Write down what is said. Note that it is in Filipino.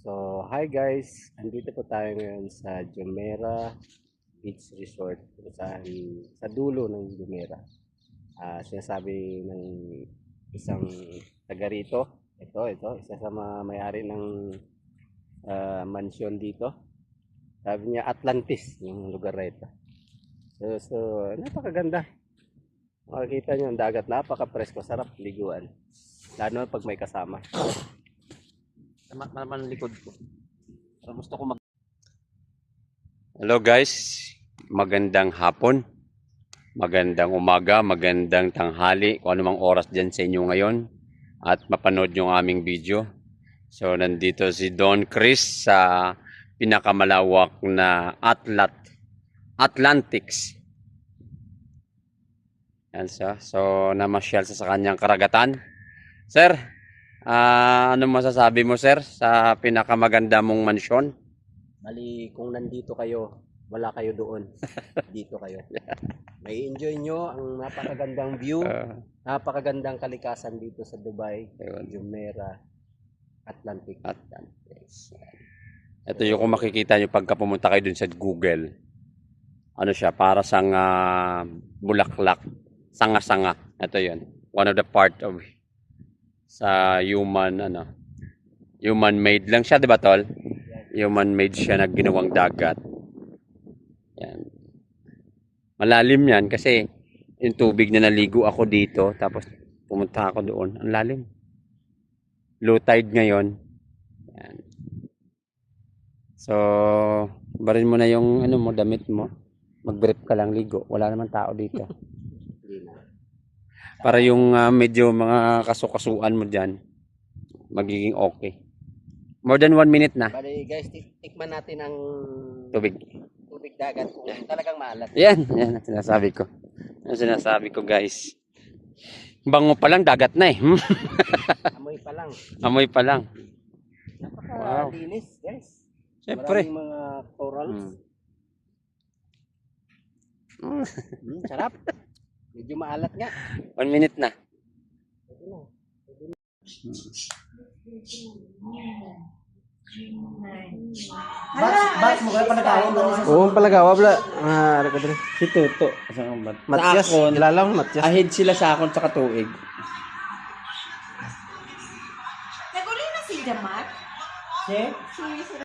So, hi guys! Andito po tayo ngayon sa Jumeirah Beach Resort kung saan sa dulo ng Jumeirah. Sinasabi ng isang taga rito, ito, isa sa mga may-ari ng mansyon dito. Sabi niya Atlantis yung lugar na ito. So napakaganda. Makikita niyo ang dagat, napaka-presko, sarap liguan. Lalo pag may kasama. Naman likod ko. Gusto ko Hello guys, magandang hapon, magandang umaga, magandang tanghali, kung anumang oras dyan sa inyo ngayon at mapanood yung aming video. So nandito si Don Chris sa pinakamalawak na Atlantics. Yan siya. So namasyal sa kanyang karagatan. Sir, ano masasabi mo sir sa pinakamaganda mong mansyon? Bali, kung nandito kayo, wala kayo doon. Dito kayo. May enjoy nyo ang napakagandang view, napakagandang kalikasan dito sa Dubai, Jumeirah, Atlantics. Ito yung kung makikita nyo pagka pumunta kayo dun sa Google. Ano siya, para sang bulaklak, sanga-sanga. Ito yun. One of the part of sa human made lang siya, di ba tol? Human made siya na ginawang dagat. Yan. Malalim yan kasi yung tubig na naligo ako dito tapos pumunta ako doon. Ang lalim. Low tide ngayon. Yan. So, barin mo na yung mo, damit mo. Mag-brief ka lang ligo. Wala naman tao dito. Para yung medyo mga kasukasuan mo dyan, magiging okay. More than 1 minute na. Bali guys, tikman natin ang tubig dagat kung talagang maalat. Yan ang sinasabi ko. Yan sinasabi ko guys. Bango pa lang, dagat na eh. Amoy pa lang. Amoy pa lang. Napakalinis guys. Siyempre. Maraming mga corals. Sarap. Medyo maalat nga. 1 minute na. Bas mo kaya palagawa mo. Oo, palagawa bla. Ano ka dre? Si Tuto. Matyas. Kilala mo Matyas. Ahid sila sa akon sa katuig. Naguli na si Jamat? Si?